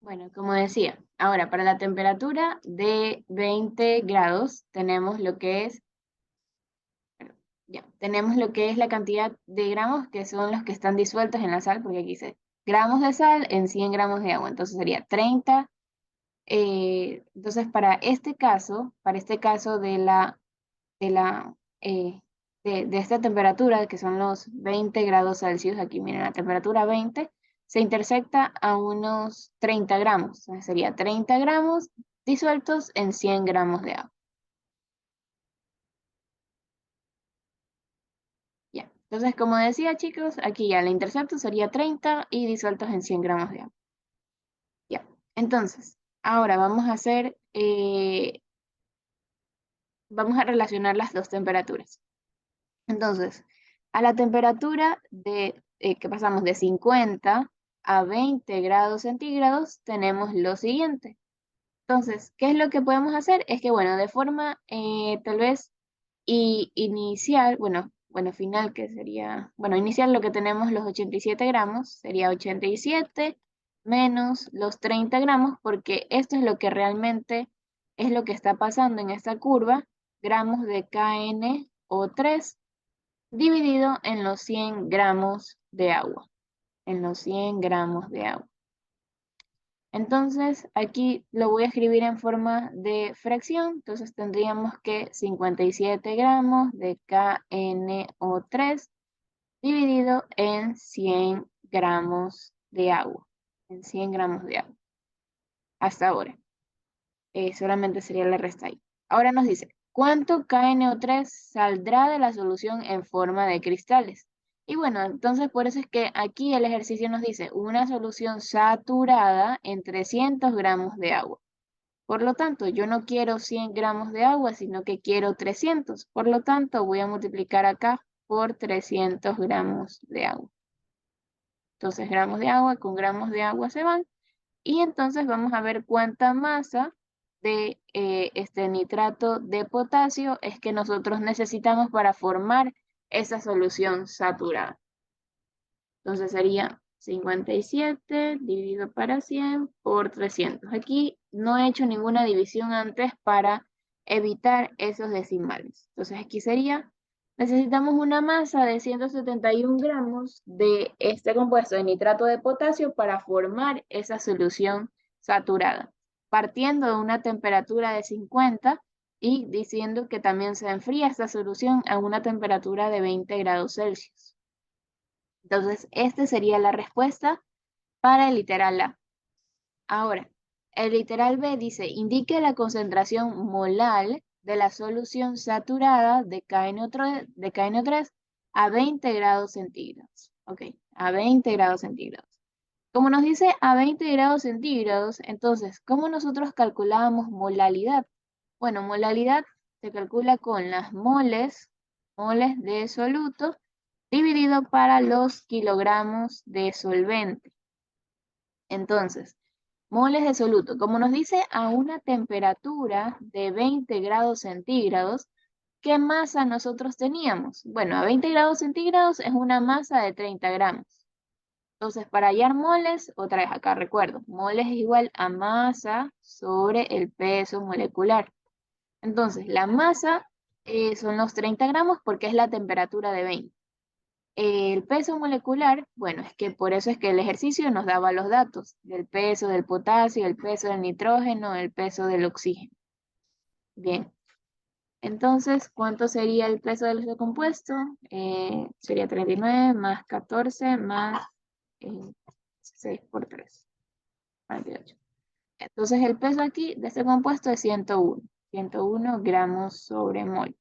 Bueno, como decía, ahora para la temperatura de 20 grados tenemos lo que es, ya, tenemos lo que es la cantidad de gramos que son los que están disueltos en la sal, porque aquí dice gramos de sal en 100 gramos de agua, entonces sería 30. Entonces para este caso de la, de esta temperatura, que son los 20 grados Celsius, aquí miren la temperatura 20, se intersecta a unos 30 gramos. Entonces sería 30 gramos disueltos en 100 gramos de agua. Ya. Entonces, como decía, chicos, aquí ya el intercepto sería 30 y disueltos en 100 gramos de agua. Ya. Entonces, ahora vamos a relacionar las dos temperaturas. Entonces, a la temperatura que pasamos de 50 a 20 grados centígrados, tenemos lo siguiente. Entonces, ¿qué es lo que podemos hacer? Es que, bueno, de forma tal vez inicial, bueno, final, que sería, bueno, inicial lo que tenemos los 87 gramos, sería 87 menos los 30 gramos, porque esto es lo que realmente es lo que está pasando en esta curva, gramos de KNO3 dividido en los 100 gramos de agua, en los 100 gramos de agua. Entonces, aquí lo voy a escribir en forma de fracción, entonces tendríamos que 57 gramos de KNO3 dividido en 100 gramos de agua, en 100 gramos de agua, hasta ahora. Solamente sería la resta ahí. Ahora nos dice, ¿cuánto KNO3 saldrá de la solución en forma de cristales? Y bueno, entonces por eso es que aquí el ejercicio nos dice una solución saturada en 300 gramos de agua. Por lo tanto, yo no quiero 100 gramos de agua, sino que quiero 300. Por lo tanto, voy a multiplicar acá por 300 gramos de agua. Entonces, gramos de agua con gramos de agua se van. Y entonces vamos a ver cuánta masa de este nitrato de potasio es que nosotros necesitamos para formar esa solución saturada. Entonces sería 57 dividido para 100 por 300. Aquí no he hecho ninguna división antes para evitar esos decimales. Entonces aquí sería, necesitamos una masa de 171 gramos de este compuesto de nitrato de potasio para formar esa solución saturada, partiendo de una temperatura de 50 y diciendo que también se enfría esta solución a una temperatura de 20 grados Celsius. Entonces, esta sería la respuesta para el literal A. Ahora, el literal B dice, indique la concentración molar de la solución saturada de KNO3 a 20 grados centígrados. Ok, a 20 grados centígrados. Como nos dice a 20 grados centígrados, entonces, ¿cómo nosotros calculamos molalidad? Bueno, molalidad se calcula con las moles de soluto dividido para los kilogramos de solvente. Entonces, moles de soluto, como nos dice a una temperatura de 20 grados centígrados, ¿qué masa nosotros teníamos? Bueno, a 20 grados centígrados es una masa de 30 gramos. Entonces, para hallar moles, otra vez acá recuerdo, moles es igual a masa sobre el peso molecular. Entonces, la masa son los 30 gramos porque es la temperatura de 20. El peso molecular, bueno, es que por eso es que el ejercicio nos daba los datos del peso del potasio, el peso del nitrógeno, el peso del oxígeno. Bien, entonces, ¿cuánto sería el peso del compuesto? Sería 39 más 14 más 6 por 3, 48. Entonces, el peso aquí de este compuesto es 101 gramos sobre mol.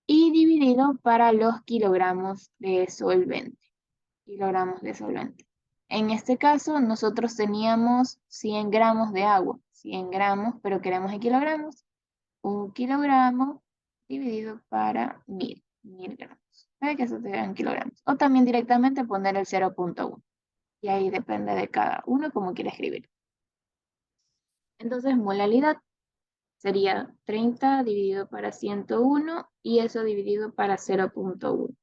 Y dividido para los kilogramos de solvente. Kilogramos de solvente. En este caso, nosotros teníamos 100 gramos de agua, 100 gramos, pero queremos en kilogramos. 1 kilogramo dividido para 1000 gramos. Para que eso te en kilogramos. O también directamente poner el 0.1. Y ahí depende de cada uno cómo quiere escribir. Entonces, molalidad sería 30 dividido para 101 y eso dividido para 0.1.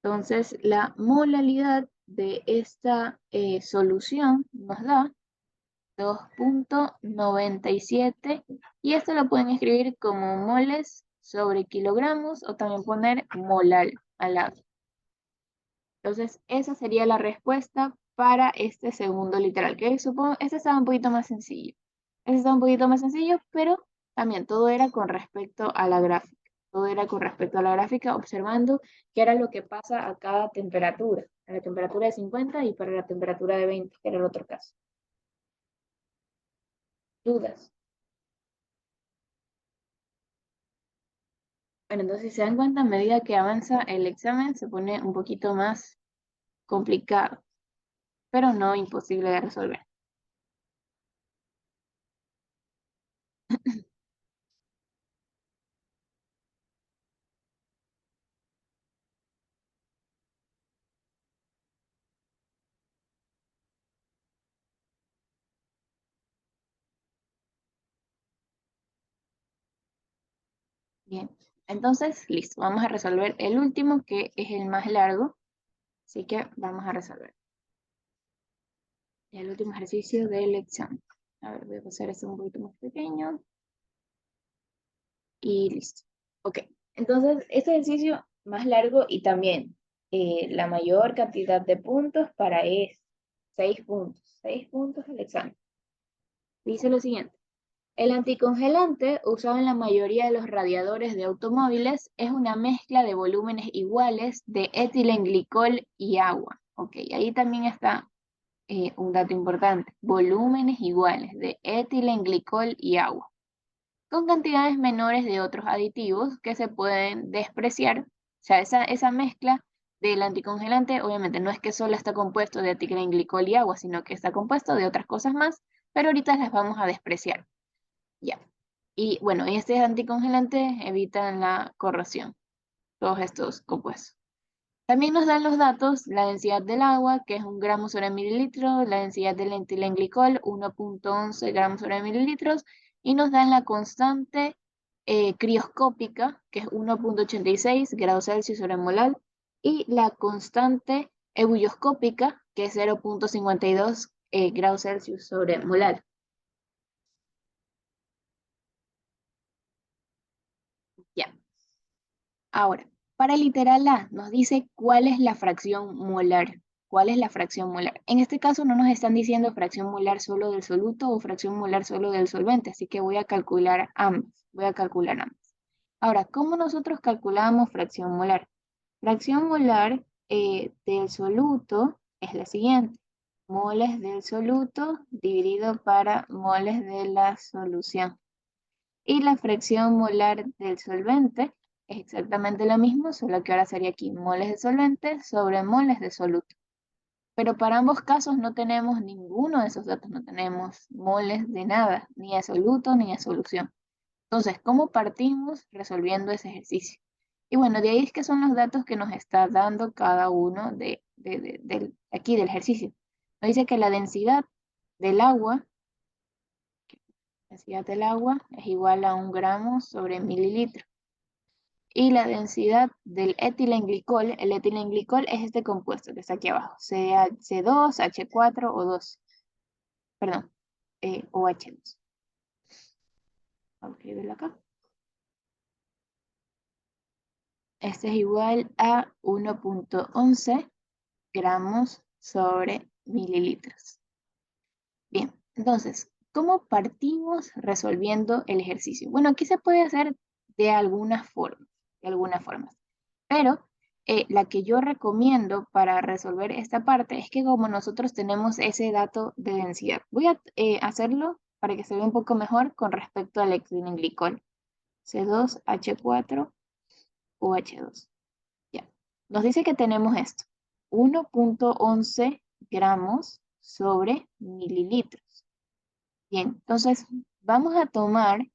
Entonces, la molalidad de esta solución nos da 2.97 y esto lo pueden escribir como moles sobre kilogramos o también poner molar al lado. Entonces, esa sería la respuesta para este segundo literal, que supongo, este estaba un poquito más sencillo. Este estaba un poquito más sencillo, pero también todo era con respecto a la gráfica. Todo era con respecto a la gráfica, observando qué era lo que pasa a cada temperatura. A la temperatura de 50 y para la temperatura de 20, que era el otro caso. ¿Dudas? Bueno, entonces si se dan cuenta, a medida que avanza el examen, se pone un poquito más complicado, pero no imposible de resolver. Bien, entonces, listo. Vamos a resolver el último, que es el más largo. Así que vamos a resolver el último ejercicio del examen. A ver, voy a pasar esto un poquito más pequeño. Y listo. Ok, entonces, este ejercicio más largo y también la mayor cantidad de puntos para es 6 puntos. 6 puntos el examen. Dice lo siguiente. El anticongelante usado en la mayoría de los radiadores de automóviles es una mezcla de volúmenes iguales de etilenglicol y agua. Ok, ahí también está un dato importante. Volúmenes iguales de etilenglicol y agua. Con cantidades menores de otros aditivos que se pueden despreciar. O sea, esa mezcla del anticongelante obviamente no es que solo está compuesto de etilenglicol y agua, sino que está compuesto de otras cosas más, pero ahorita las vamos a despreciar. Ya. Y bueno, este anticongelante evita la corrosión, todos estos compuestos. También nos dan los datos, la densidad del agua, que es 1 gramo sobre mililitro, la densidad del etilenglicol, 1.11 gramos sobre mililitros, y nos dan la constante crioscópica, que es 1.86 grados Celsius sobre molar, y la constante ebullioscópica, que es 0.52 grados Celsius sobre molar. Ya. Ahora, para el literal A nos dice cuál es la fracción molar. ¿Cuál es la fracción molar? En este caso no nos están diciendo fracción molar solo del soluto o fracción molar solo del solvente, así que voy a calcular ambas. Voy a calcular ambas. Ahora, ¿cómo nosotros calculamos fracción molar? Fracción molar del soluto es la siguiente. Moles del soluto dividido para moles de la solución. Y la fracción molar del solvente es exactamente lo mismo, solo que ahora sería aquí moles de solvente sobre moles de soluto. Pero para ambos casos no tenemos ninguno de esos datos, no tenemos moles de nada, ni de soluto ni de solución. Entonces, ¿cómo partimos resolviendo ese ejercicio? Y bueno, de ahí es que son los datos que nos está dando cada uno aquí del ejercicio. Nos dice que la densidad del agua densidad del agua es igual a 1 gramo sobre mililitro. Y la densidad del etilenglicol, el etilenglicol es este compuesto que está aquí abajo, C2, H4 o 2, perdón, OH2. Vamos a escribirlo acá. Este es igual a 1.11 gramos sobre mililitros. Bien, entonces, ¿cómo partimos resolviendo el ejercicio? Bueno, aquí se puede hacer de algunas formas, pero la que yo recomiendo para resolver esta parte es que como nosotros tenemos ese dato de densidad, voy a hacerlo para que se vea un poco mejor con respecto al etilenglicol, C2H4OH2. Ya. Nos dice que tenemos esto, 1.11 gramos sobre mililitros. Bien, entonces vamos a tomar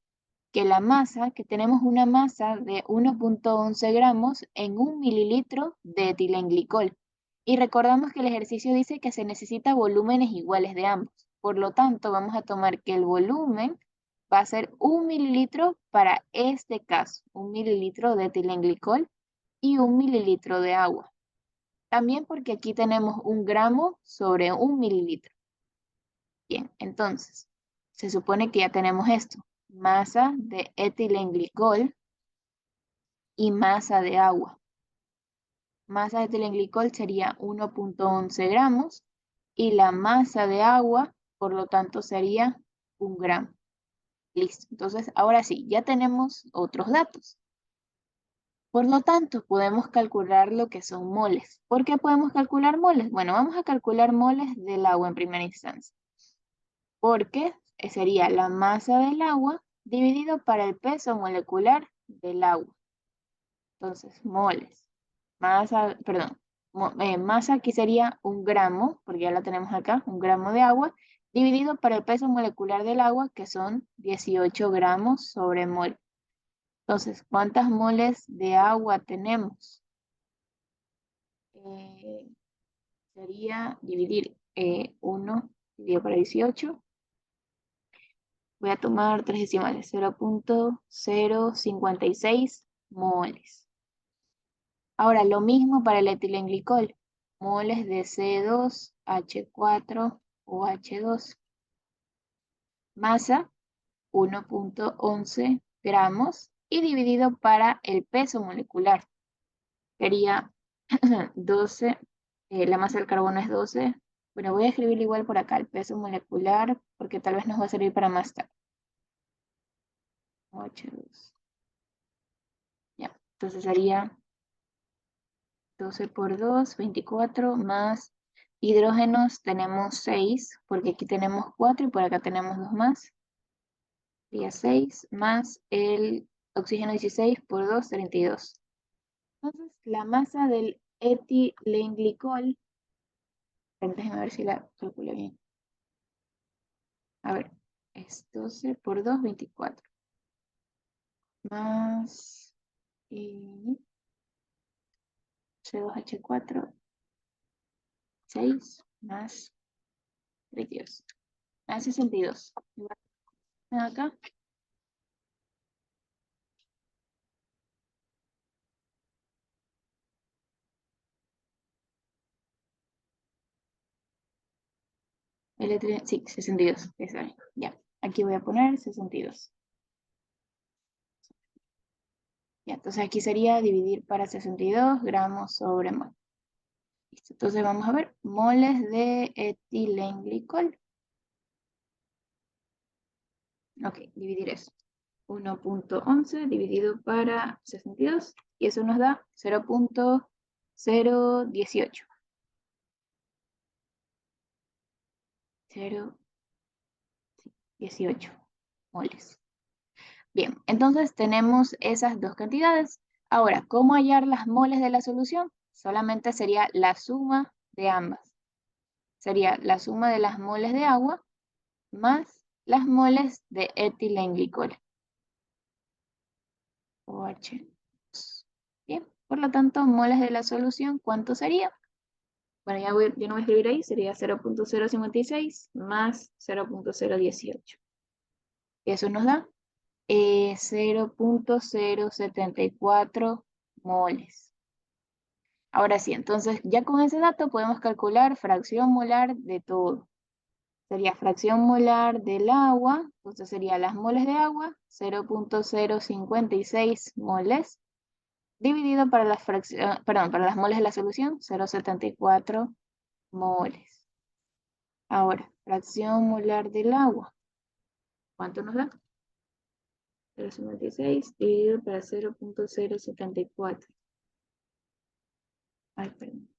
que la masa, que tenemos una masa de 1.11 gramos en 1 mililitro de etilenglicol. Y recordamos que el ejercicio dice que se necesita volúmenes iguales de ambos. Por lo tanto, vamos a tomar que el volumen va a ser 1 mililitro para este caso, 1 mililitro de etilenglicol y 1 mililitro de agua. También porque aquí tenemos 1 gramo sobre 1 mililitro. Bien, entonces, se supone que ya tenemos esto. Masa de etilenglicol y masa de agua. Masa de etilenglicol sería 1.11 gramos y la masa de agua, por lo tanto, sería 1 gramo. Listo. Entonces, ahora sí, ya tenemos otros datos. Por lo tanto, podemos calcular lo que son moles. ¿Por qué podemos calcular moles? Bueno, vamos a calcular moles del agua en primera instancia. Porque sería la masa del agua dividido para el peso molecular del agua. Entonces, moles. Masa, perdón, masa aquí sería 1 gramo, porque ya la tenemos acá, 1 gramo de agua, dividido para el peso molecular del agua, que son 18 gramos sobre mol. Entonces, ¿cuántas moles de agua tenemos? Sería dividir 1 dividido para 18. Voy a tomar 3 decimales, 0.056 moles. Ahora, lo mismo para el etilenglicol. Moles de C2H4OH2. Masa, 1.11 gramos. Y dividido para el peso molecular. Sería 12. La masa del carbono es 12. Bueno, voy a escribir igual por acá el peso molecular porque tal vez nos va a servir para más tarde. OH2. Ya, entonces sería 12 por 2, 24, más hidrógenos tenemos 6, porque aquí tenemos 4 y por acá tenemos 2 más. Sería 6 más el oxígeno 16 por 2, 32. Entonces, la masa del etilenglicol, déjenme ver si la calculé bien. A ver, es 12 por 2, 24. Más C2H4, 6 más 32. A 62. Acá. Sí, 62. Está bien. Ya. Aquí voy a poner 62. Ya, entonces aquí sería dividir para 62 gramos sobre mol. Listo. Entonces vamos a ver moles de etilenglicol. Ok, dividir eso. 1.11 dividido para 62 y eso nos da 0.018. 0.18 moles. Bien, entonces tenemos esas dos cantidades. Ahora, ¿cómo hallar las moles de la solución? Solamente sería la suma de ambas. Sería la suma de las moles de agua más las moles de etilenglicol. OH. Bien, por lo tanto, moles de la solución, ¿cuánto sería? Bueno, ya no voy a escribir ahí, sería 0.056 más 0.018. Eso nos da 0.074 moles. Ahora sí, entonces ya con ese dato podemos calcular fracción molar de todo. Sería fracción molar del agua, entonces sería las moles de agua, 0.056 moles, dividido para las para las moles de la solución, 0.74 moles. Ahora, fracción molar del agua, ¿cuánto nos da? 0.56 dividido para 0.074. Ay, perdón.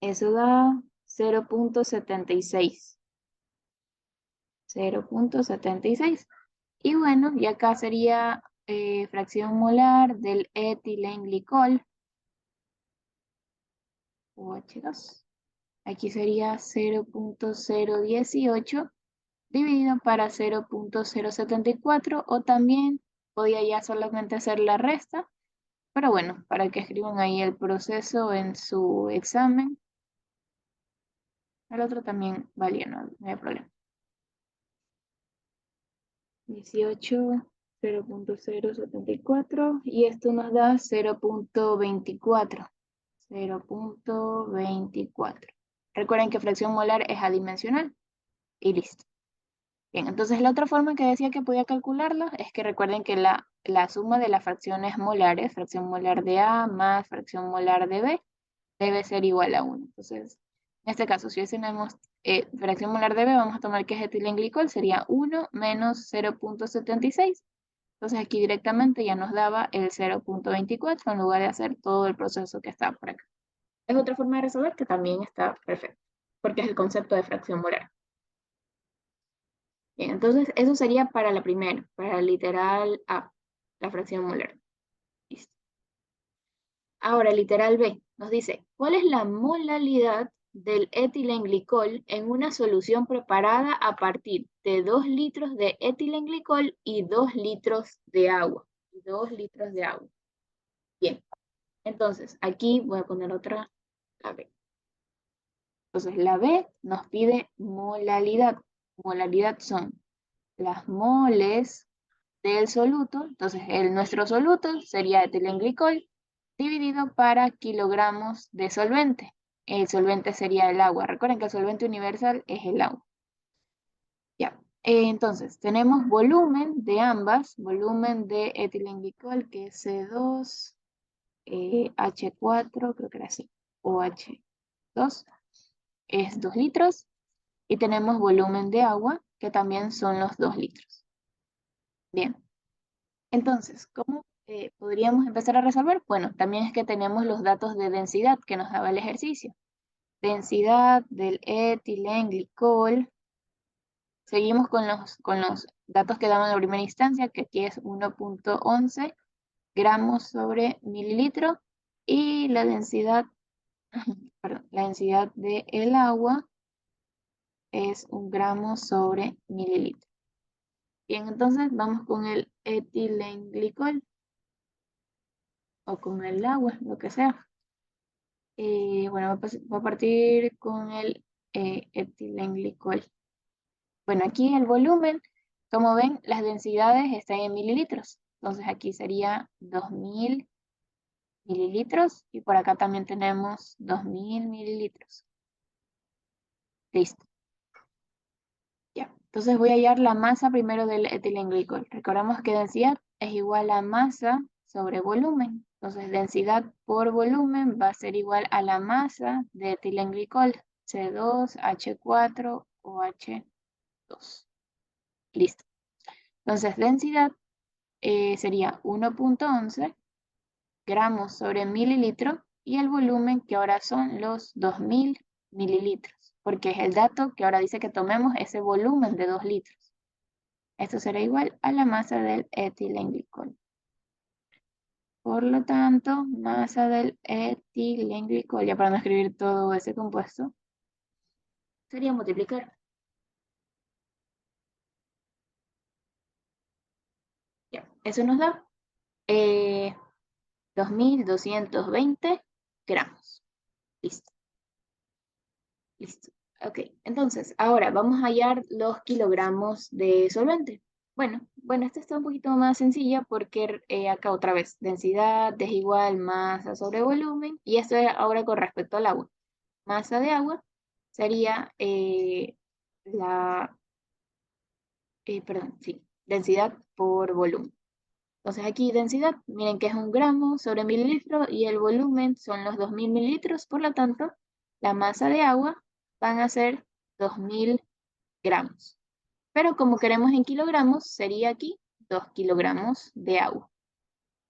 Eso da 0.76. 0.76. Y bueno, y acá sería fracción molar del etilenglicol, OH2. Aquí sería 0.018 dividido para 0.074 o también podía ya solamente hacer la resta, pero bueno, para que escriban ahí el proceso en su examen. El otro también valía, no hay problema. 18, 0.074 y esto nos da 0.24. 0.24. Recuerden que fracción molar es adimensional. Y listo. Bien, entonces la otra forma que decía que podía calcularlo es que recuerden que la suma de las fracciones molares, fracción molar de A más fracción molar de B, debe ser igual a 1. Entonces, en este caso, si hoy tenemos fracción molar de B, vamos a tomar que es etilenglicol, sería 1 menos 0.76. Entonces aquí directamente ya nos daba el 0.24 en lugar de hacer todo el proceso que está por acá. Es otra forma de resolver que también está perfecta, porque es el concepto de fracción molar. Bien, entonces eso sería para la primera, para el literal A, la fracción molar. Listo. Ahora, el literal B nos dice, ¿cuál es la molalidad del etilenglicol en una solución preparada a partir de 2 litros de etilenglicol y 2 litros de agua? 2 litros de agua. Bien, entonces aquí voy a poner otra, la B. Entonces la B nos pide molalidad. Molalidad son las moles del soluto. Entonces nuestro soluto sería etilenglicol dividido para kilogramos de solvente. El solvente sería el agua. Recuerden que el solvente universal es el agua. Ya. Entonces, tenemos volumen de ambas, volumen de etilenglicol, que es C2, H4, creo que era así, OH2, es 2 litros. Y tenemos volumen de agua, que también son los 2 litros. Bien. Entonces, ¿cómo podríamos empezar a resolver? Bueno, también es que tenemos los datos de densidad que nos daba el ejercicio. Densidad del etilenglicol. Seguimos con los datos que daban en la primera instancia, que aquí es 1.11 gramos sobre mililitro. Y la densidad, perdón, la densidad del agua es 1 gramo sobre mililitro. Bien, entonces vamos con el etilenglicol o con el agua, lo que sea. Bueno, voy a partir con el etilenglicol. Bueno, aquí el volumen, como ven, las densidades están en mililitros. Entonces aquí sería 2000 mililitros y por acá también tenemos 2000 mililitros. Listo. Ya. Entonces voy a hallar la masa primero del etilenglicol. Recordamos que densidad es igual a masa sobre volumen. Entonces densidad por volumen va a ser igual a la masa de etilenglicol, C2H4OH2. Listo. Entonces densidad sería 1.11 gramos sobre mililitro y el volumen que ahora son los 2000 mililitros, porque es el dato que ahora dice que tomemos ese volumen de 2 litros. Esto será igual a la masa del etilenglicol. Por lo tanto, masa del etilenglicol, ya para no escribir todo ese compuesto, sería multiplicar. Ya, eso nos da 2220 gramos. Listo. Listo. Ok, entonces, ahora vamos a hallar los kilogramos de solvente. Bueno, esta está un poquito más sencilla porque acá otra vez, densidad es igual masa sobre volumen, y esto es ahora con respecto al agua. Masa de agua sería densidad por volumen. Entonces aquí densidad, miren que es 1 gramo sobre mililitro y el volumen son los 2000 mililitros, por lo tanto, la masa de agua van a ser 2000 gramos. Pero como queremos en kilogramos, sería aquí 2 kilogramos de agua.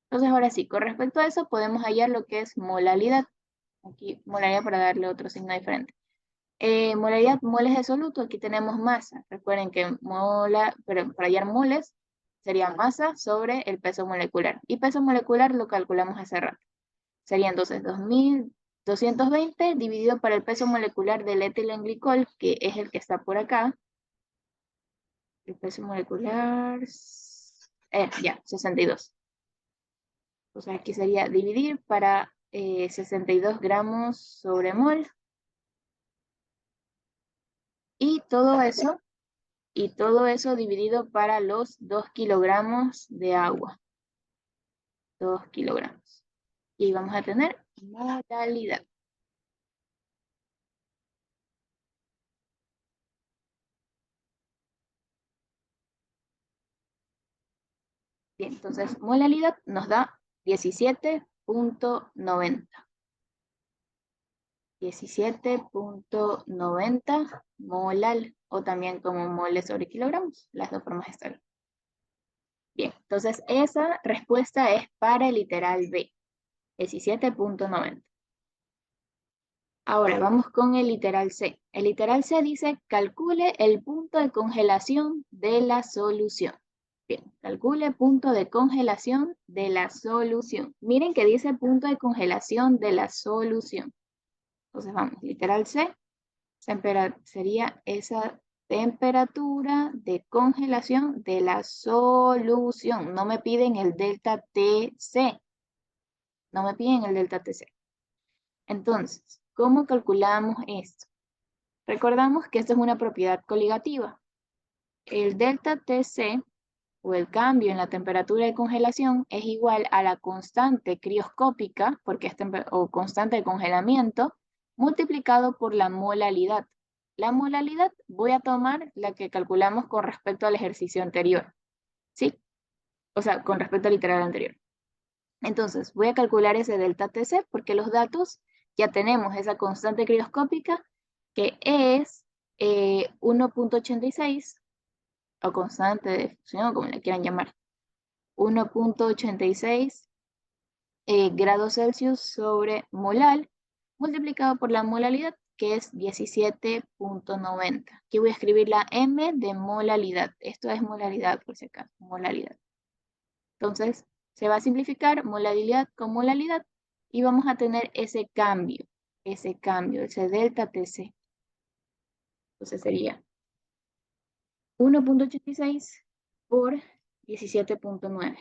Entonces ahora sí, con respecto a eso podemos hallar lo que es molalidad. Aquí molalidad para darle otro signo diferente. Molaridad, moles de soluto, aquí tenemos masa. Recuerden que pero para hallar moles sería masa sobre el peso molecular. Y peso molecular lo calculamos hace rato. Sería entonces 2220 dividido por el peso molecular del etilenglicol, que es el que está por acá. El peso molecular, ya, 62. O sea, aquí sería dividir para 62 gramos sobre mol. Y todo eso dividido para los 2 kilogramos de agua. 2 kilogramos. Y vamos a tener Modalidad. Bien, entonces molalidad nos da 17.90. 17.90 molal, o también como moles sobre kilogramos. Las dos formas están. Bien, entonces esa respuesta es para el literal B, 17.90. Ahora vamos con el literal C. El literal C dice, calcule el punto de congelación de la solución. Bien, calcule punto de congelación de la solución. Miren que dice punto de congelación de la solución. Entonces vamos, literal C, sería esa temperatura de congelación de la solución. No me piden el delta TC. No me piden el delta TC. Entonces, ¿cómo calculamos esto? Recordamos que esto es una propiedad coligativa. El delta TC, o el cambio en la temperatura de congelación, es igual a la constante crioscópica, porque es o constante de congelamiento, multiplicado por la molalidad. La molalidad voy a tomar la que calculamos con respecto al ejercicio anterior, ¿sí? O sea, con respecto al literal anterior. Entonces, voy a calcular ese delta TC porque los datos ya tenemos esa constante crioscópica que es 1.86 o constante de fusión, como le quieran llamar, 1.86 grados Celsius sobre molal multiplicado por la molalidad, que es 17.90. Aquí voy a escribir la M de molalidad. Esto es molalidad, por si acaso, molalidad. Entonces, se va a simplificar molalidad con molalidad y vamos a tener ese cambio, ese delta TC. Entonces sería 1.86 por 17.9.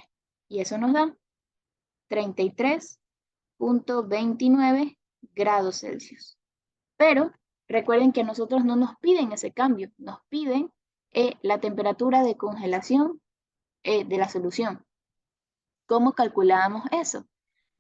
Y eso nos da 33.29 grados Celsius. Pero recuerden que a nosotros no nos piden ese cambio, nos piden la temperatura de congelación de la solución. ¿Cómo calculábamos eso?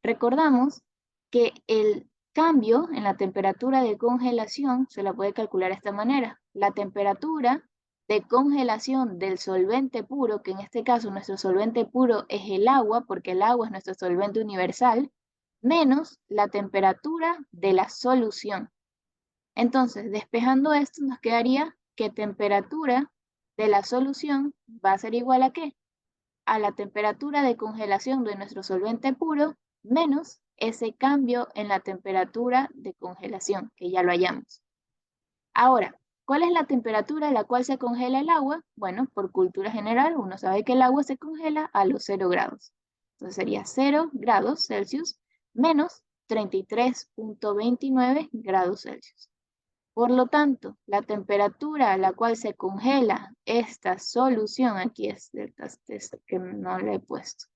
Recordamos que el cambio en la temperatura de congelación se la puede calcular de esta manera. La temperatura de congelación del solvente puro, que en este caso nuestro solvente puro es el agua, porque el agua es nuestro solvente universal, menos la temperatura de la solución. Entonces, despejando esto, nos quedaría que temperatura de la solución va a ser igual a ¿qué? A la temperatura de congelación de nuestro solvente puro menos ese cambio en la temperatura de congelación, que ya lo hallamos. Ahora, ¿cuál es la temperatura a la cual se congela el agua? Bueno, por cultura general, uno sabe que el agua se congela a los 0 grados. Entonces sería 0 grados Celsius menos 33.29 grados Celsius. Por lo tanto, la temperatura a la cual se congela esta solución, aquí es que no le he puesto.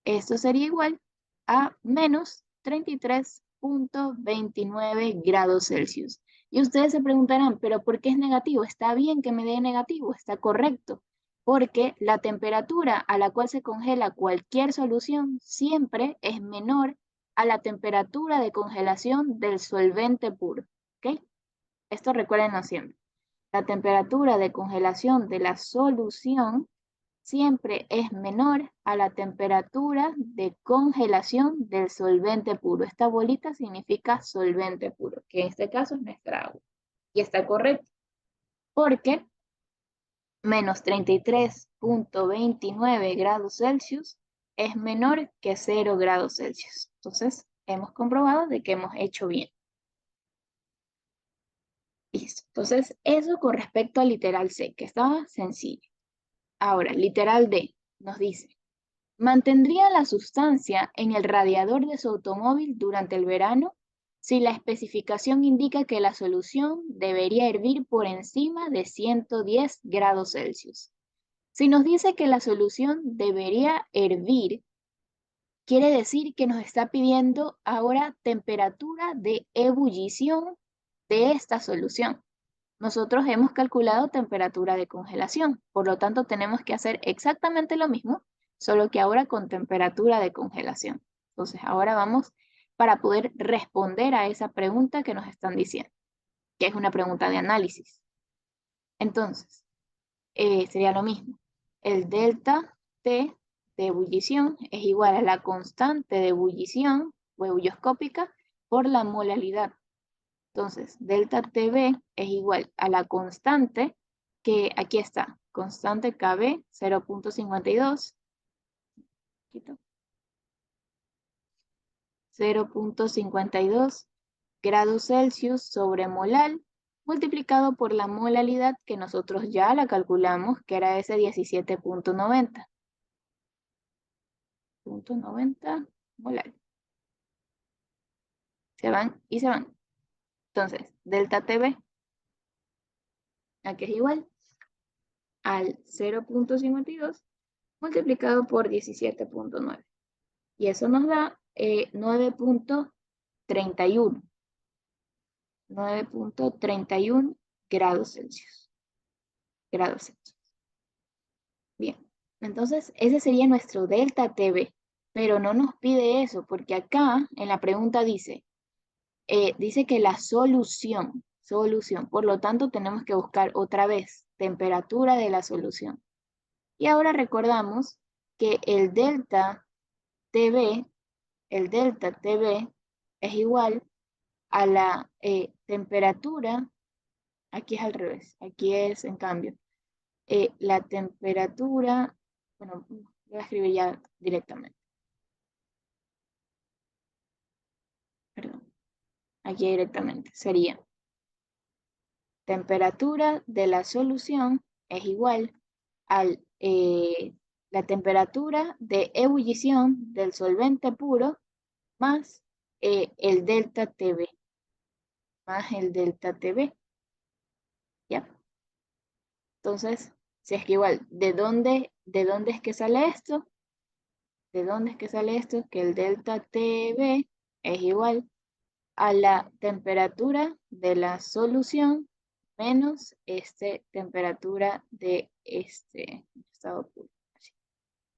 Esto sería igual a menos 33.29 grados Celsius. Y ustedes se preguntarán, ¿pero por qué es negativo? Está bien que me dé negativo, está correcto. Porque la temperatura a la cual se congela cualquier solución siempre es menor a la temperatura de congelación del solvente puro. ¿Ok? Esto recuérdenlo siempre. La temperatura de congelación de la solución siempre es menor a la temperatura de congelación del solvente puro. Esta bolita significa solvente puro, que en este caso es nuestra agua. Y está correcto, porque menos 33.29 grados Celsius es menor que 0 grados Celsius. Entonces, hemos comprobado de que hemos hecho bien. Listo. Entonces, eso con respecto al literal C, que estaba sencillo. Ahora, literal D, nos dice, ¿mantendría la sustancia en el radiador de su automóvil durante el verano si la especificación indica que la solución debería hervir por encima de 110 grados Celsius? Si nos dice que la solución debería hervir, quiere decir que nos está pidiendo ahora temperatura de ebullición de esta solución. Nosotros hemos calculado temperatura de congelación, por lo tanto tenemos que hacer exactamente lo mismo, solo que ahora con temperatura de congelación. Entonces, ahora vamos para poder responder a esa pregunta que nos están diciendo, que es una pregunta de análisis. Entonces, sería lo mismo. El delta T de ebullición es igual a la constante de ebullición o ebullioscópica por la molaridad. Entonces, delta TB es igual a la constante que aquí está, constante KB 0.52, 0.52 grados Celsius sobre molal multiplicado por la molalidad que nosotros ya la calculamos, que era ese 17.90. 0.90 molar. Se van y se van. Entonces, delta TB, aquí es igual al 0.52 multiplicado por 17.9. Y eso nos da 9.31. 9.31 grados Celsius. Grados Celsius. Bien, entonces ese sería nuestro delta TB, pero no nos pide eso, porque acá en la pregunta dice que la solución, por lo tanto tenemos que buscar otra vez temperatura de la solución. Y ahora recordamos que el delta TB es igual a la temperatura, aquí es al revés, aquí es en cambio, la temperatura, bueno, voy a escribir ya directamente, perdón, aquí directamente, sería temperatura de la solución es igual a la temperatura de ebullición del solvente puro más el delta TB, ¿ya? Entonces, si es que igual, ¿de dónde es que sale esto? ¿De dónde es que sale esto? Que el delta TB es igual a la temperatura de la solución menos temperatura de este estado puro.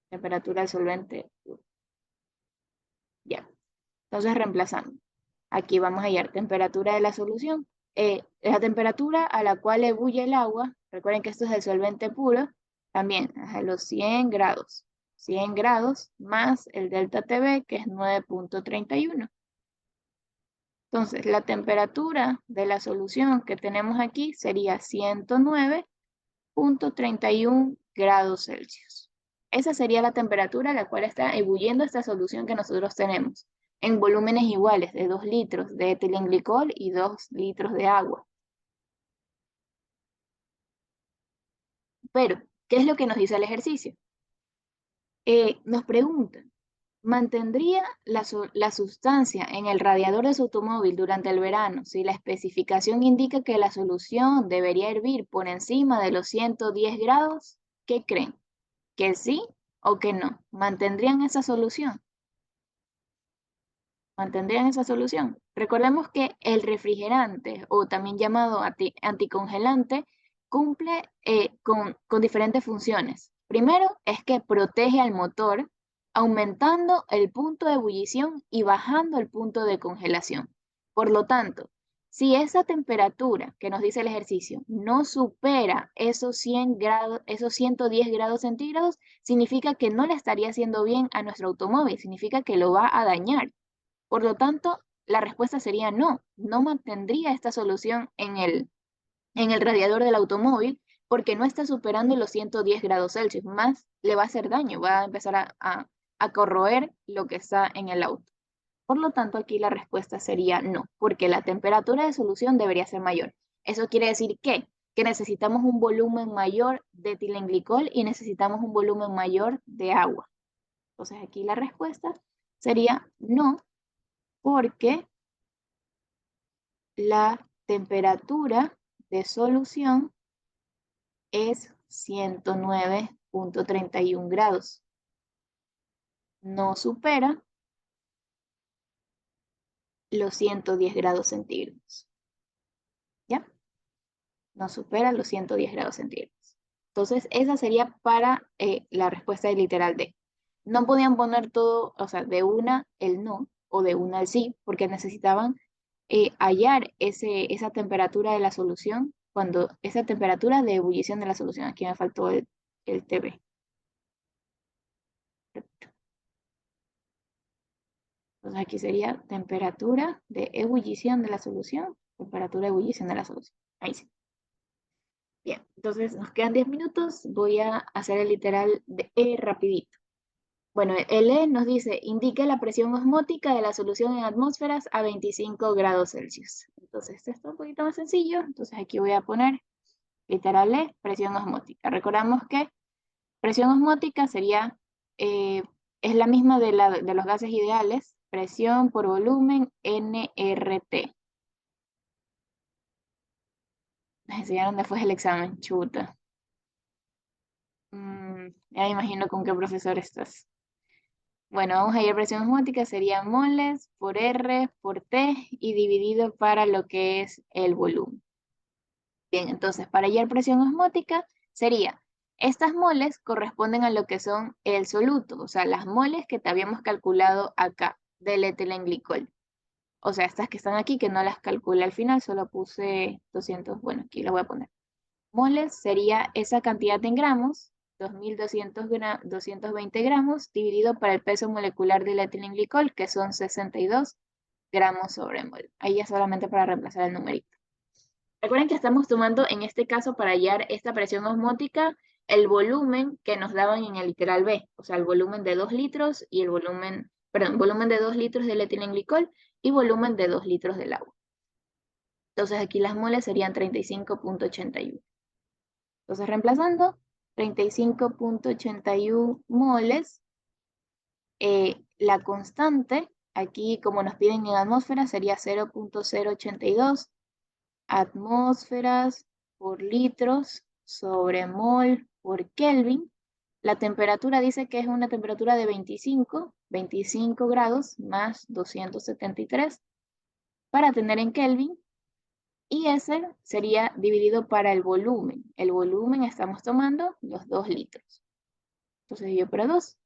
Temperatura del solvente puro. Ya. Entonces reemplazando. Aquí vamos a hallar temperatura de la solución. La temperatura a la cual ebulle el agua, recuerden que esto es el solvente puro, también a los 100 grados. 100 grados más el delta TB, que es 9.31. Entonces, la temperatura de la solución que tenemos aquí sería 109.31 grados Celsius. Esa sería la temperatura a la cual está ebulliendo esta solución que nosotros tenemos, en volúmenes iguales de 2 litros de etilenglicol y 2 litros de agua. Pero, ¿qué es lo que nos dice el ejercicio? Nos preguntan, ¿mantendría la sustancia en el radiador de su automóvil durante el verano si la especificación indica que la solución debería hervir por encima de los 110 grados? ¿Qué creen? ¿Que sí o que no? ¿Mantendrían esa solución? ¿Mantendrían esa solución? Recordemos que el refrigerante, o también llamado anticongelante, cumple con diferentes funciones. Primero es que protege al motor, aumentando el punto de ebullición y bajando el punto de congelación. Por lo tanto, si esa temperatura que nos dice el ejercicio no supera esos 100 grados, esos 110 grados centígrados, significa que no le estaría haciendo bien a nuestro automóvil, significa que lo va a dañar. Por lo tanto, la respuesta sería no, no mantendría esta solución en el radiador del automóvil porque no está superando los 110 grados Celsius, más le va a hacer daño, va a empezar a corroer lo que está en el auto. Por lo tanto, aquí la respuesta sería no, porque la temperatura de solución debería ser mayor. Eso quiere decir que necesitamos un volumen mayor de etilenglicol y necesitamos un volumen mayor de agua. Entonces, aquí la respuesta sería no, porque la temperatura de solución es 109.31 grados. No supera los 110 grados centígrados. ¿Ya? No supera los 110 grados centígrados. Entonces, esa sería para la respuesta del literal D. no podían poner todo, o sea, de una el no o de una el sí, porque necesitaban hallar esa temperatura de la solución, cuando esa temperatura de ebullición de la solución. Aquí me faltó el TB. Entonces aquí sería temperatura de ebullición de la solución, temperatura de ebullición de la solución. Ahí sí. Bien, entonces nos quedan 10 minutos. Voy a hacer el literal de E rapidito. Bueno, el E nos dice, indique la presión osmótica de la solución en atmósferas a 25 grados Celsius. Entonces, esto está un poquito más sencillo. Entonces, aquí voy a poner literal E, presión osmótica. Recordamos que presión osmótica sería, es la misma de los gases ideales, presión por volumen nRT. Nos enseñaron después el examen, chuta. Ya me imagino con qué profesor estás. Bueno, vamos a ir a presión osmótica, sería moles por R por T y dividido para lo que es el volumen. Bien, entonces para hallar presión osmótica sería, estas moles corresponden a lo que son el soluto, o sea, las moles que te habíamos calculado acá del etilenglicol. O sea, estas que están aquí, que no las calculé al final, solo puse 200, bueno, aquí lo voy a poner. Moles sería esa cantidad en gramos, 2.220 gramos, dividido para el peso molecular del etilenglicol, que son 62 gramos sobre mol. Ahí ya solamente para reemplazar el numerito. Recuerden que estamos tomando en este caso para hallar esta presión osmótica el volumen que nos daban en el literal B, o sea, el volumen de 2 litros y el volumen, perdón, volumen de 2 litros del etilenglicol y volumen de 2 litros del agua. Entonces aquí las moles serían 35.81. Entonces reemplazando 35.81 moles, la constante, aquí como nos piden en atmósfera, sería 0.082 atmósferas por litros sobre mol por Kelvin. La temperatura dice que es una temperatura de 25 grados más 273 para tener en Kelvin. Y ese sería dividido para el volumen. El volumen estamos tomando los 2 litros. Entonces divido por 2.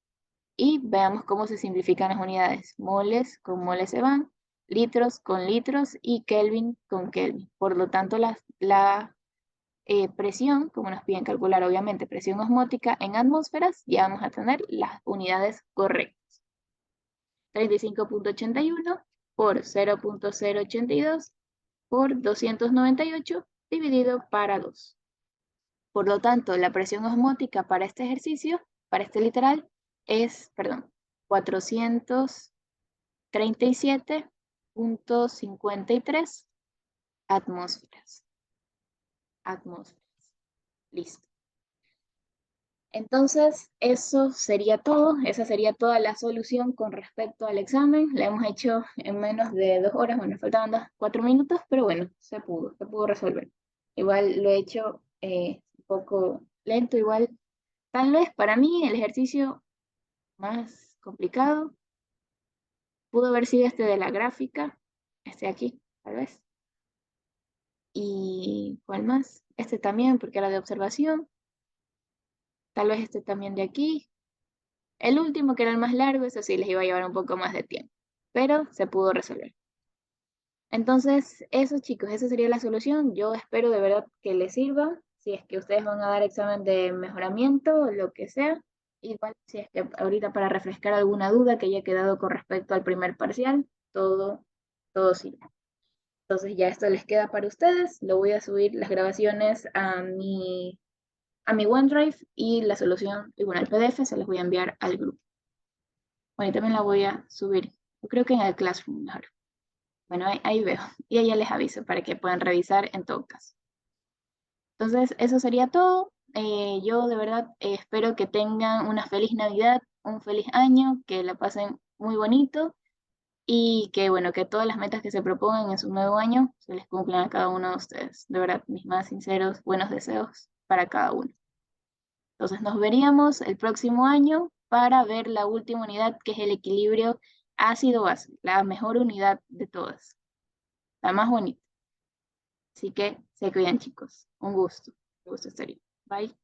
Y veamos cómo se simplifican las unidades. Moles con moles se van, litros con litros y Kelvin con Kelvin. Por lo tanto, la presión, como nos piden calcular obviamente presión osmótica en atmósferas, ya vamos a tener las unidades correctas. 35.81 por 0.082 por 298 dividido para 2. Por lo tanto, la presión osmótica para este ejercicio, para este literal, es, perdón, 437.53 atmósferas. Listo. Entonces, eso sería todo. Esa sería toda la solución con respecto al examen. La hemos hecho en menos de 2 horas. Bueno, faltaban 4 minutos, pero bueno, se pudo resolver. Igual lo he hecho un poco lento. Igual, tal vez para mí el ejercicio más complicado pudo haber sido este de la gráfica, este de aquí, tal vez. ¿Y cuál más? Este también, porque era de observación. Tal vez este también de aquí. El último, que era el más largo, eso sí les iba a llevar un poco más de tiempo, pero se pudo resolver. Entonces, eso chicos, esa sería la solución. Yo espero de verdad que les sirva. Si es que ustedes van a dar examen de mejoramiento o lo que sea. Igual, si es que ahorita para refrescar alguna duda que haya quedado con respecto al primer parcial, todo sirve. Entonces ya esto les queda para ustedes. Lo voy a subir las grabaciones a mi OneDrive y la solución, y bueno, el PDF se los voy a enviar al grupo. Bueno, y también la voy a subir, yo creo que en el Classroom mejor. Bueno, ahí veo. Y ahí ya les aviso para que puedan revisar en todo caso. Entonces, eso sería todo. Yo de verdad espero que tengan una feliz Navidad, un feliz año, que la pasen muy bonito y que, bueno, que todas las metas que se propongan en su nuevo año se les cumplan a cada uno de ustedes. De verdad, mis más sinceros buenos deseos para cada uno. Entonces nos veríamos el próximo año para ver la última unidad, que es el equilibrio ácido-base, la mejor unidad de todas, la más bonita. Así que se cuidan chicos. Un gusto estar ahí. Bye.